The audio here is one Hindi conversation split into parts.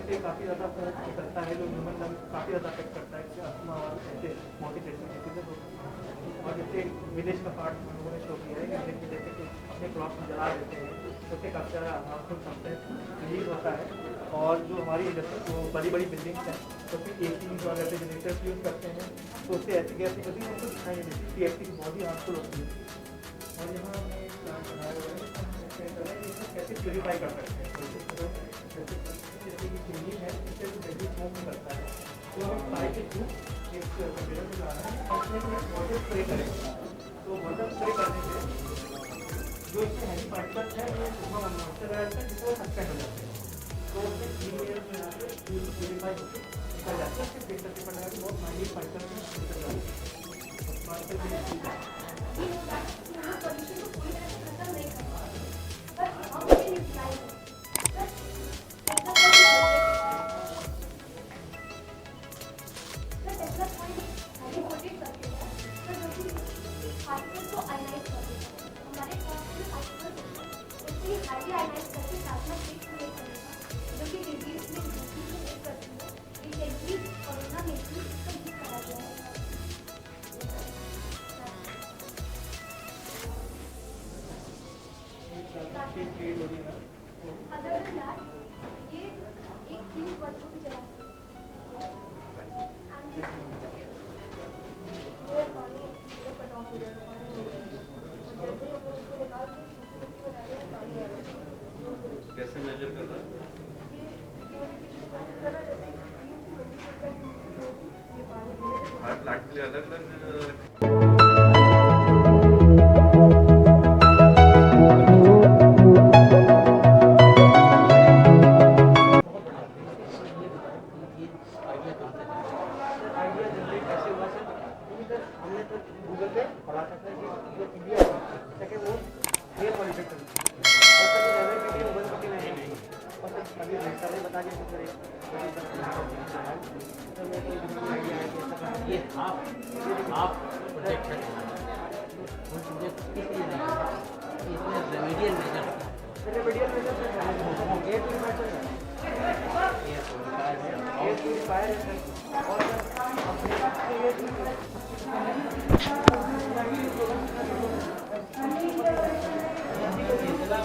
से काफ़ी ज़्यादा करता है, जो ह्यूमन लंग काफ़ी ज़्यादा अफेक्ट करता है, अस्थमा और ऐसे मोटिवेशन डिसीजेज होते हैं। और जैसे विलेज का पार्ट हम लोगों ने शो किया है कि जैसे कि अपने क्रॉप में जला देते हैं तो उससे काफ़ी ज़्यादा हार्मफुल सब्सटेंस रिलीज होता है। और जो हमारी इंडस्ट्री वो बड़ी बड़ी बिल्डिंग्स हैं तो फिर एसीज और रेफ्रिजरेटर्स यूज़ करते हैं तो उससे ऐसी गैस निकलती है उनको दिखाई नहीं देती, पीएफसी की बहुत ही हार्मफुल होती है। और यहाँ हमने एक प्लांट बनाया हुआ है इसको कैसे प्योरीफाई कर सकते हैं। जैसे कि चिमनी है इससे जो जल्दी स्मोक करता है तो हम पाइप के थ्रू एक कंटेनर में डालना है और उसमें वाटर स्प्रे करेंगे। तो वाटर स्प्रे करने से जो इसमें हैवी पार्टिकल्स हैं वो उसमें मॉइस्चराइज है जिसको सस्पेंड हो जाते हैं। तो उसमें 3 लेयर में यहाँ पे प्योरीफाई होकर निकल जाता है। उसके फिल्टर पेपर लगा के बहुत माइन्यूट पार्टिकल्स में फिल्टर कैसे मेजर कर रहा है? हर प्लांट के लिए अलग अलग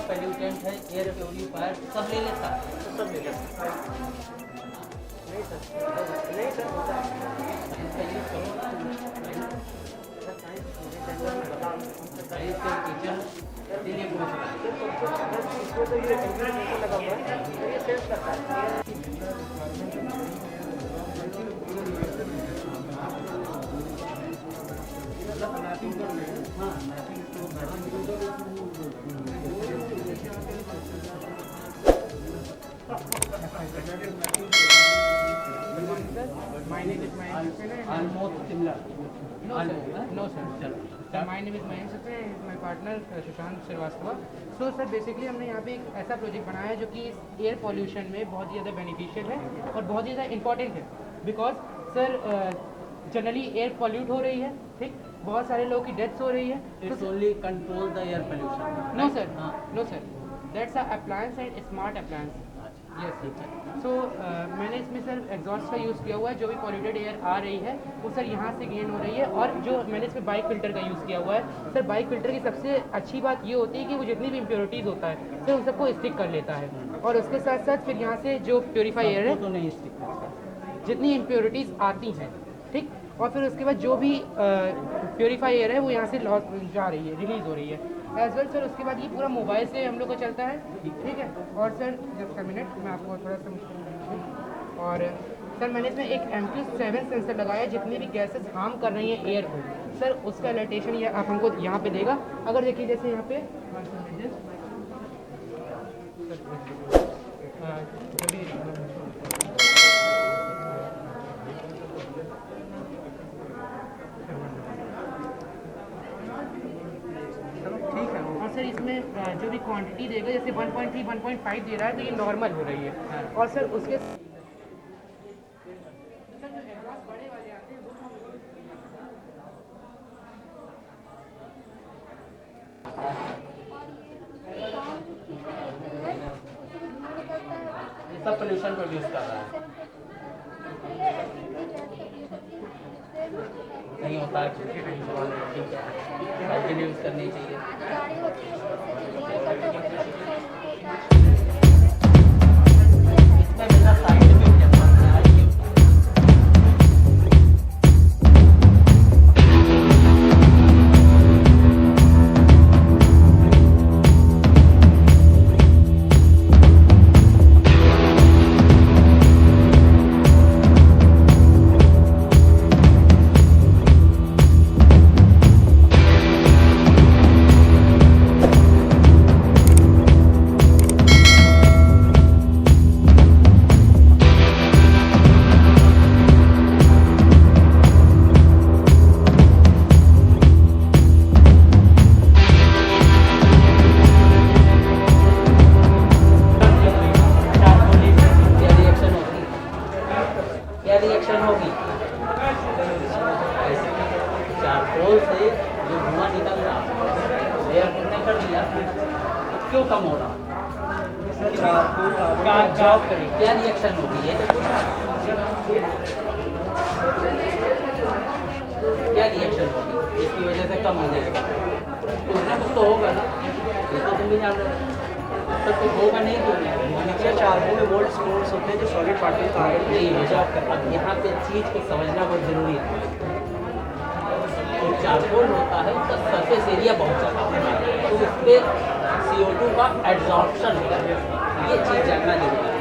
पोल्यूटेंट है, एयर प्योरीफायर सब ले लेता है, सब ले लेता है। नहीं सर होता है इसका यूज करो। साइंस के किचन इसीलिए इसको तो ये इंग्रेडिएंट लगा हुआ है, ये सेंस करता है। My name is Mayank. almost similar. No sir. Sir, my name is Mayank Sapre, my partner Sushant Srivastava. So sir basically हमने यहाँ पे एक ऐसा प्रोजेक्ट बनाया है जो कि एयर पॉल्यूशन में बहुत ही ज़्यादा बेनिफिशियल है और बहुत ही ज़्यादा इंपॉर्टेंट है। Because sir generally air pollute हो रही है, ठीक, बहुत सारे लोगों की डेथ्स हो रही है। It's only control the air pollution. No sir, no sir, that's a appliance and smart appliance. Yes so मैंने इसमें सर एग्जॉस्ट का यूज़ किया हुआ है। जो भी पॉल्यूटेड एयर आ रही है वो सर यहाँ से गेन हो रही है। और जो मैंने इसमें बाइक फिल्टर का यूज़ किया हुआ है सर, बाइक फिल्टर की सबसे अच्छी बात ये होती है कि वो जितनी भी इम्प्योरिटीज़ होता है सर उन सबको स्टिक कर लेता है। और उसके साथ साथ फिर यहाँ से जो प्योरीफाई एयर है तो नहीं stick करता। जितनी इम्प्योरिटीज़ आती हैं, ठीक, और फिर उसके बाद जो भी प्योरीफाई एयर है वो यहाँ से लॉस जा रही है, रिलीज़ हो रही है एज वेल। सर उसके बाद ये पूरा मोबाइल से हम लोग को चलता है, ठीक है। और सर जस्ट अ मिनट मैं आपको थोड़ा सा और सर मैंने इसमें एक MQ7 सेंसर लगाया है जितनी भी गैसेस हार्म कर रही हैं एयर को सर उसका अलर्टेशन ये आप हमको यहाँ पे देगा। अगर देखिए जैसे यहाँ पे और सर इसमें जो भी क्वांटिटी देगा जैसे 1.3 1.5 दे रहा है तो ये नॉर्मल हो रही है। और सर उसके सब पोल्यूशन प्रोड्यूस कर रहा है। नहीं होता है, ठीक है, हाइजीन यूज़ करनी चाहिए। इसमें मेरा साइंटिफिक जवाब है आज के क्या रिएक्शन होगी? चारकोल से जो धुआं निकल रहा एयर कितने कर दिया, क्यों कम हो रहा? जॉब करें, क्या रिएक्शन होगी? ये तो क्या रिएक्शन होगी इसकी वजह से कम हो जाएगा? कुछ ना कुछ तो होगा ना, ये तो तुम भी जान रहे हो। तो कुछ होगा नहीं तो नीचे चारकोल में मोल्ड स्पोर्स होते हैं जो सॉलिड पार्टिकल्स आ रहे नहीं हो जाओ। अब यहाँ पे चीज़ को समझना बहुत ज़रूरी है। तो चारकोल होता है उसका सरफेस एरिया बहुत ज़्यादा होता है, तो उस पर CO2 का एब्जॉर्प्शन होता है, ये चीज़ जानना जरूरी है,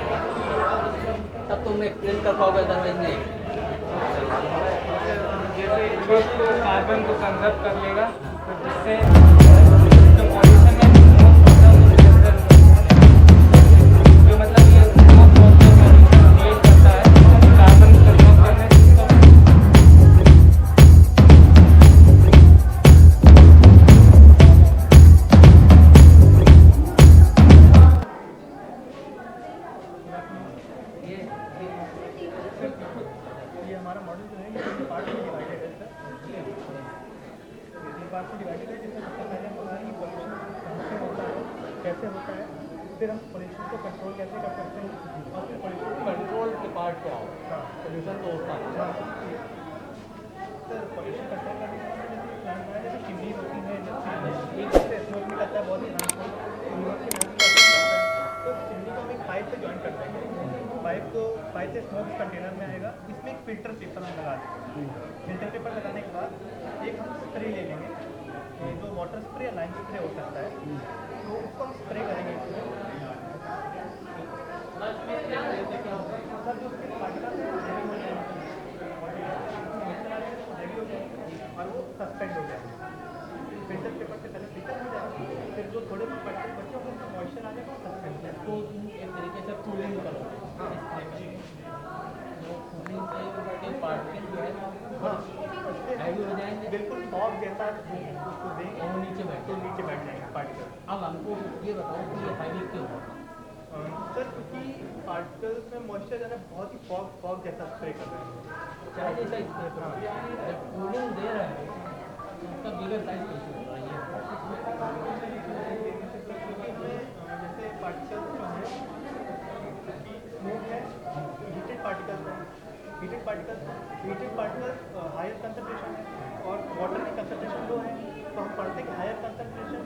तब तुम एक्सप्लेन कर पाओगे, अदरवाइज नहीं। जैसे तो कार्बन को कंजर्व कर लेगा, तो जिससे जो पॉल्यूशन है जो मतलब ये क्रिएट करता है कार्बन कंजर्व करने से। ये हमारा मॉडल जो है ये तीन पार्ट में डिवाइडेड है सर। ये तीन पार्ट में डिवाइडेड है, जिसमें सबसे पहले हम बताएं कि पोल्यूशन कहाँ से होता है, कैसे होता है, फिर हम पोल्यूशन को कंट्रोल कैसे कर सकते हैं, और फिर पोल्यूशन कंट्रोल के पार्ट पे आओ। पोल्यूशन तो होता है, सर पोल्यूशन कंट्रोल करने के लिए जैसे प्लांट है, जैसे चिमनी होती है, इंडस्ट्री एक से स्मोक निकलता है बहुत ही हार्मफुल, तो चिमनी को हम एक पाइप से ज्वाइन कर देंगे। पाइप से स्मोक कंटेनर में आएगा, इसमें एक फिल्टर पेपर हम लगा देंगे। फिल्टर पेपर लगाने के बाद एक हम स्प्रे ले लेंगे, जो वाटर स्प्रे या लाइन स्प्रे हो सकता है, तो उसको हम स्प्रे करेंगे इसमें। सर जो उसके पार्टिकल्स हैं रेडी हो जाएंगे और वो सस्पेंड हो जाएंगे। फिल्टर पेपर से पहले फिल्टर हो जाएगा, फिर जो थोड़े बहुत पार्टिकल बचे होंगे उसमें मॉइस्चर आ जाएगा, वो सस्पेंड हो जाएगा। तो एक तरीके से कूलिंग करो। कूलिंग से पार्टिकल जो है हाँ हैवी हो जाएंगे, बिल्कुल फॉग जैसा उसको देंगे और नीचे बैठ तो नीचे बैठ जाएंगे पार्टिकल। अब हमको ये बताओ कि ये हैवी क्यों होगा? सर क्योंकि पार्टिकल्स में मॉइस्चर ज़्यादा बहुत ही फॉग जैसा स्प्रे कर रहे हैं। चाहे जैसा स्प्रे करो, जब कूलिंग दे रहे हैं तो उसका बिगर साइज कैसे होगा? क्योंकि हमें जैसे पार्टिकल्स जो हैं स्मोक है, हीटेड पार्टिकल्स हायर कंसंट्रेशन है और वाटर की कंसंट्रेशन लो है, तो हम पढ़ते हैं कि हायर कंसंट्रेशन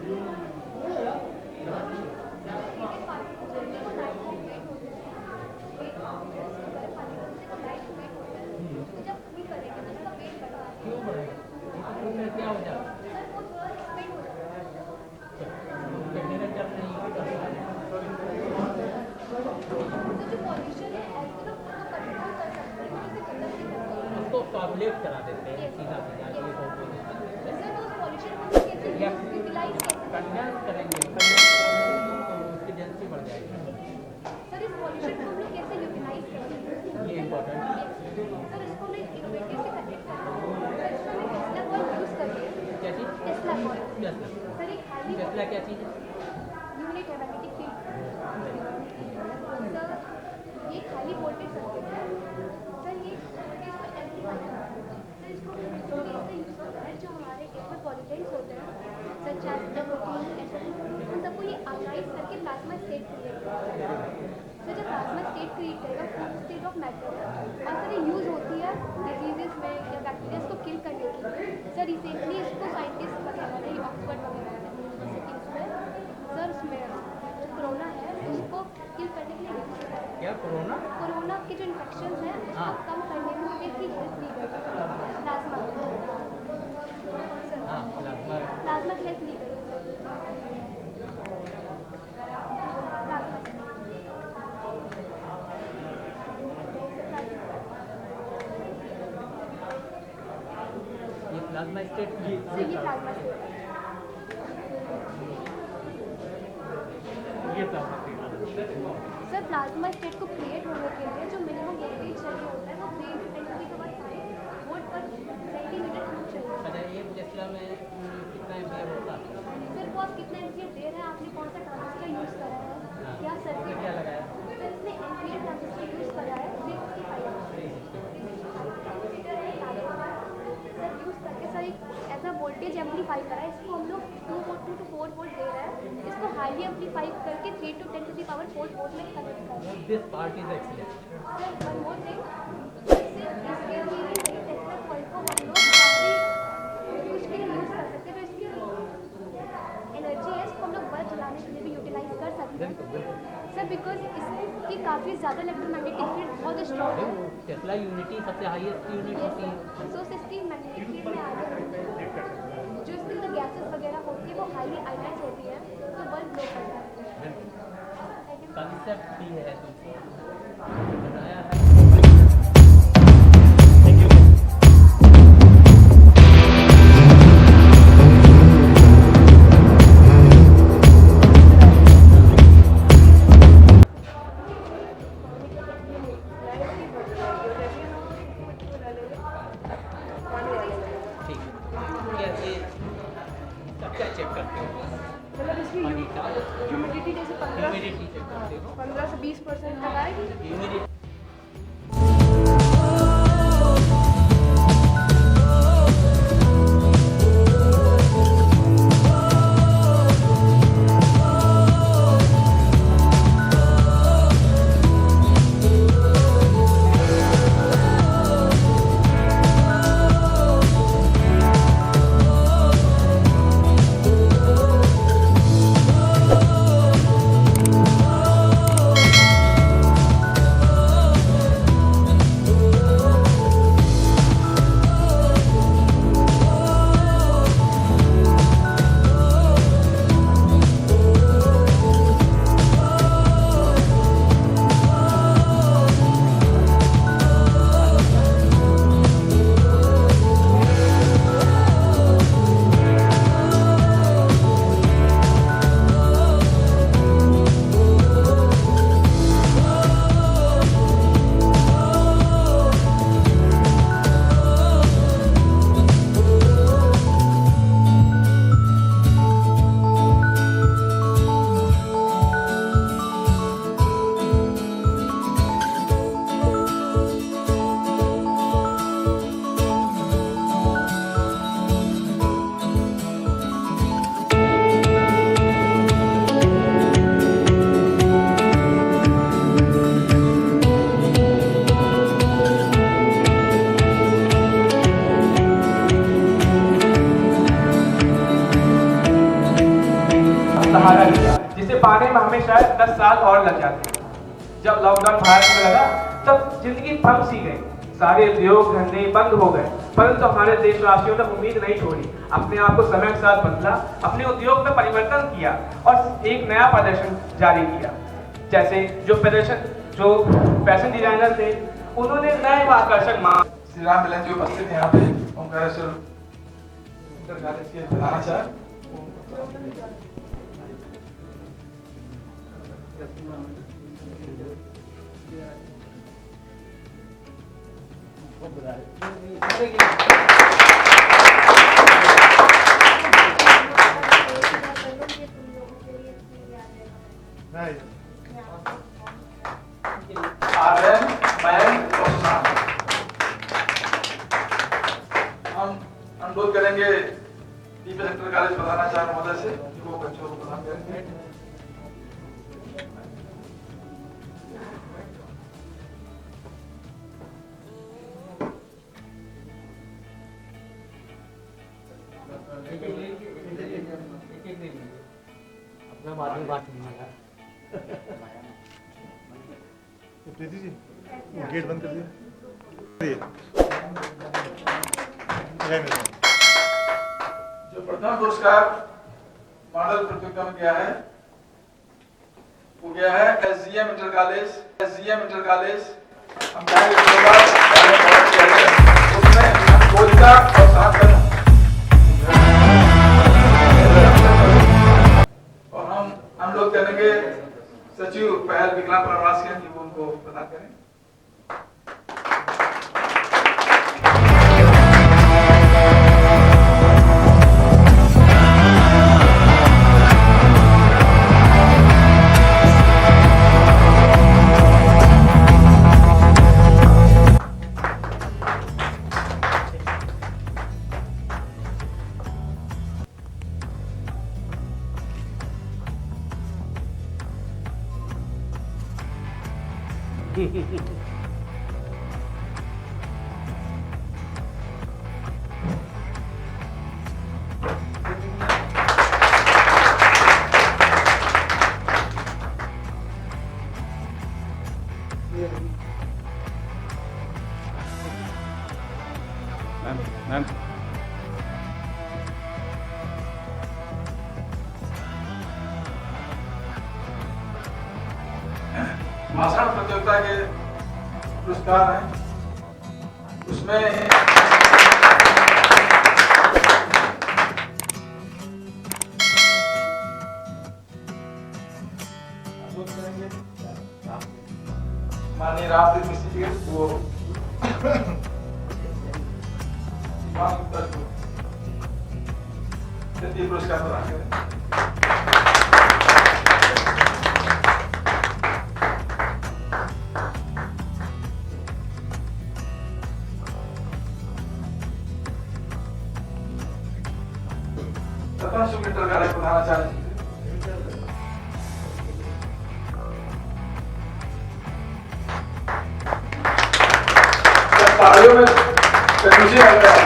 क्यों बढ़ेगा? इसमें क्या हो जाएगा? कंटेनर जब नहीं उसको टॉबलेट करा देते हैं, सीधा सीधा ये हो या कंडेंस करेंगे तो उसकी डेंसिटी बढ़ जाएगी। सर इस पॉल्यूशन को हम लोग कैसे यूटिलाइज करेंगे? ये इम्पोर्टेंट है। सर इसको मैं इनोवेटिव से कनेक्ट करते हैं। टेस्ला कॉइल यूज़ करते हैं। क्या चीज़? Tesla coil Tesla. सर एक हाईली टेस्ला क्या चीज़ है? यूनिट है मैग्नेटिक फील्ड। सर ये हाईली वोल्टेज सर्किट है। सर ये वोल्टेज को एम्पलीफाई करता है। सर इसको कैसे यूज़ करता है, जो हमारे इसमें पॉलीटेंट्स होते हैं सच एज द प्रोटीन, उन सबको ये आयनाइज करके प्लाज्मा स्टेट क्रिएट करता है। सर जब प्लाज्मा स्टेट इंडिकेट करेगा स्टेट ऑफ मैटर और सर ये यूज़ होती है डिजीजेस में या बैक्टीरियाज को किल करने के लिए। सर रिसेंटली इसको साइंटिस्ट वगैरह ने ऑक्सफोर्ड वगैरह यूनिवर्सिटीज़ में सर उसमें जो कोरोना है उसको किल करने के लिए यूज़ किया है। क्या कोरोना? कोरोना के जो इन्फेक्शन हैं उसको कम करने में इसकी हेल्प दी गई है प्लाज्मा। हाँ, प्लाज्मा। प्लाज्मा की हेल्प ली गई है। ये प्लाज्मा स्टेट सर ये प्लाज्मा से सर प्लाज्मा स्टेट को क्रिएट होने के लिए जो मिनिमम वोल्टेज चाहिए होता है वो 3 to 10 की पावर 5 वोल्ट पर सेंटीमीटर क्यूब चाहिए। अच्छा, एक टेस्ला में कितना एम्पीयर होता है? सर वो आप कितना एम्पीयर दे रहे हैं, आपने कौन सा ट्रांजिस्टर यूज़ करा है, क्या सर्किट क्या लगाया? सर इसने एम्पीयर ट्रांजिस्टर यूज़ करा है 365 है सर यूज़ करके सर एक ऐसा वोल्टेज एम्पलीफाई करा है। इसको हम लोग 2 to 4 वोल्ट दे रहे हैं, इसको हाईली एम्पलीफाई करके 3 to 10 की पावर 4 वोल्ट में कन्वर्ट कर रहे हैं। This part is excellent. Sir one more thing, इसके लिए टेस्ला कॉइल को हम लोग काफ़ी कुछ के लिए यूज़ कर सकते हैं। तो इसकी एनर्जी है इसको हम लोग बल्ब जलाने के लिए भी यूटिलाइज कर सकते हैं सर, बिकॉज इसकी काफ़ी ज़्यादा इलेक्ट्रोमैग्नेटिक फील्ड बहुत स्ट्रॉन्ग है। टेस्ला यूनिटी सबसे हाईएस्ट यूनिट होती है। सो इसकी मैग्नेटिक फील्ड में आगे जो इसके अंदर गैसेस वगैरह होती है वो हाईली आयनाइज होती है तो बल्ब ग्लो करता है। कंसेप्ट भी है तुमको बनाया है। ठीक है, ये क्या चेक करते हो? मतलब इसकी पानी का ह्यूमिडिटी जैसे 15 ह्यूमिडिटी चेक करते हो? 15 से 20% तक आएगी। ह्यूमिडिटी सहारा लिया, जिसे पाने में हमें शायद 10 साल और लग जाते। जब लॉकडाउन भारत में लगा तब जिंदगी थम सी गई, सारे उद्योग धंधे बंद हो गए, परंतु हमारे देशवासियों ने उम्मीद नहीं छोड़ी, अपने आप को समय के साथ बदला, अपने उद्योग में परिवर्तन किया और एक नया प्रदर्शन जारी किया। जैसे जो फैशन डिजाइनर थे उन्होंने नए आकर्षक श्री राम मिलन जी उपस्थित हैं यहाँ पे ओंकारेश्वर प्रधानाचार्य। आर्यन मयंक रोशना। हम अनुरोध करेंगे दीप सेक्टर कॉलेज प्रधानाचार्य महोदय से कि वो बच्चों को प्रदान करेंगे। बाद में बात कीजिएगा। प्रीति जी गेट बंद कर दिया। जो प्रथम पुरस्कार मॉडल प्रतियोगिता में गया है वो गया है एसजीएम इंटर कॉलेज। हम चाहेंगे उसमें गोलिका और सात और हम लोग करेंगे सचिव पहल विकलांग पुनर्वास के कि वो उनको प्रदान करें। मैम भाषण प्रतियोगिता के पुरस्कार हैं उसमें माननीय रामदेव मिश्र जी वो तृतीय पुरस्कार प्रदान करें। प्रथम सुमित्र कार्य प्रधानाचार्य तालियों में खुशी लगता है।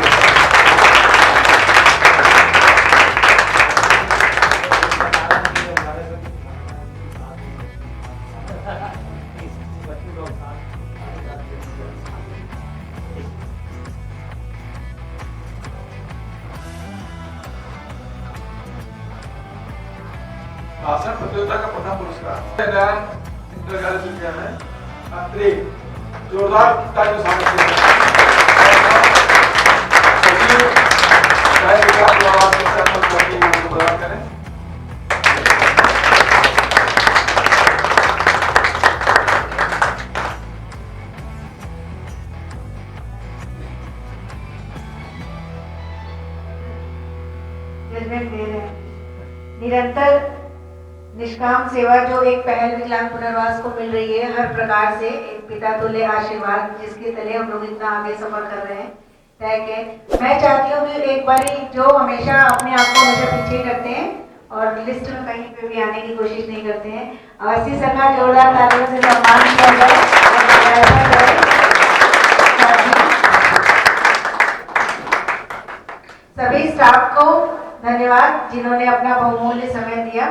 भाषण प्रतियोगिता का प्रथम पुरस्कार इंटर कॉलेज विद्यालय अत्रे जोरदार तालियों से स्वागत किया। प्रदान करें। जजमेंट दे रहे हैं। निरंतर निष्काम सेवा जो एक पहल विकलांग पुनर्वास को मिल रही है हर प्रकार से, एक पिता तुल्य आशीर्वाद जिसके तले हम लोग इतना आगे सफर कर रहे हैं तय के। मैं चाहती हूँ कि एक बारी जो हमेशा अपने आप को हमेशा पीछे करते हैं और लिस्ट में कहीं पे भी आने की कोशिश नहीं करते हैं, इसी सर का जोरदार तालियों से सम्मान किया जाए। सभी स्टाफ को धन्यवाद जिन्होंने अपना बहुमूल्य समय दिया।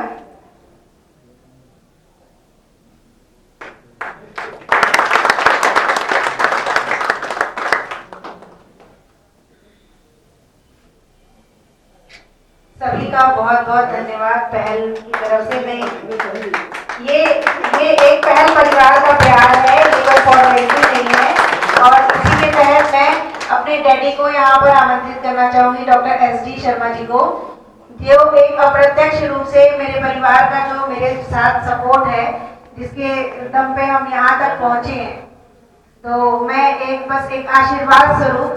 सभी का बहुत बहुत धन्यवाद पहल की तरफ से। मैं ये एक पहल परिवार का प्यार है, ये कोई फॉर्मेलिटी नहीं है। और इसी के तहत मैं अपने डैडी को यहाँ पर आमंत्रित करना चाहूंगी, डॉक्टर एसडी शर्मा जी को, जो एक अप्रत्यक्ष रूप से मेरे परिवार का जो मेरे साथ सपोर्ट है, जिसके दम पे हम यहाँ तक पहुँचे हैं। तो मैं बस एक आशीर्वाद स्वरूप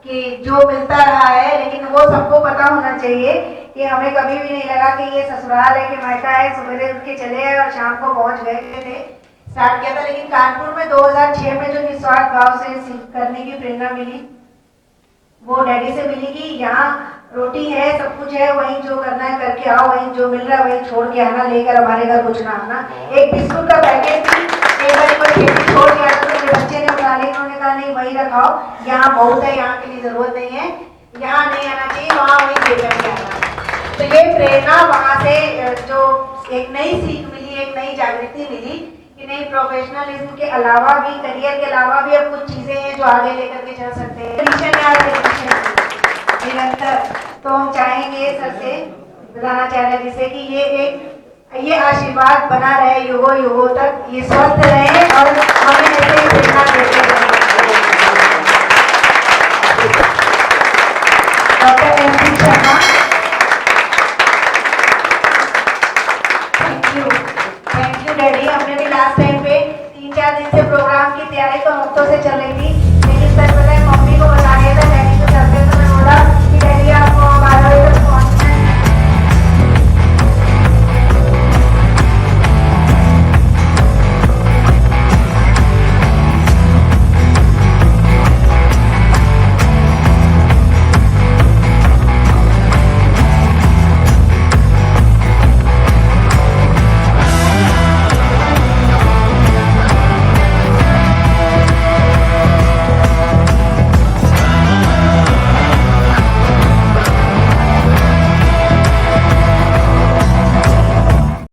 कि जो मिलता रहा है, लेकिन वो सबको पता होना चाहिए कि हमें कभी भी नहीं लगा कि ये ससुराल है कि मायका है, सवेरे उठ के चले आए और शाम को पहुंच गए थे। स्टार्ट किया था, लेकिन कानपुर में 2006 में जो निस्वार्थ भाव से करने की प्रेरणा मिली वो डैडी से मिली कि यहाँ रोटी है, सब कुछ है, वहीं जो करना है करके आओ, वहीं जो मिल रहा है वहीं छोड़ के आना, लेकर हमारे घर कुछ ना आना। एक बिस्कुट का पैकेट भी एक बार कोई खेती छोड़ के आता तो मेरे बच्चे ने उठा लिया, उन्होंने कहा नहीं वही रखाओ, यहाँ बहुत है, यहाँ के लिए जरूरत नहीं है, यहाँ नहीं आना चाहिए, वहाँ वहीं लेकर के आना। तो ये प्रेरणा वहाँ से जो एक नई सीख मिली, एक नई जागृति मिली कि नहीं, प्रोफेशनलिज्म के अलावा भी, करियर के अलावा भी अब कुछ चीजें हैं जो आगे लेकर के चल सकते हैं। निरंतर तो हम चाहेंगे सर से, प्रधानाचार्य जी से, कि ये आशीर्वाद बना रहे युगों युगों तक, ये स्वस्थ रहे और हमें ऐसे ही प्रेरणा देते रहे। Doctor M Sharma, thank you daddy. हमने भी लास्ट टाइम पे 3-4 दिन से प्रोग्राम की तैयारी तो हफ्तों से चल रही थी,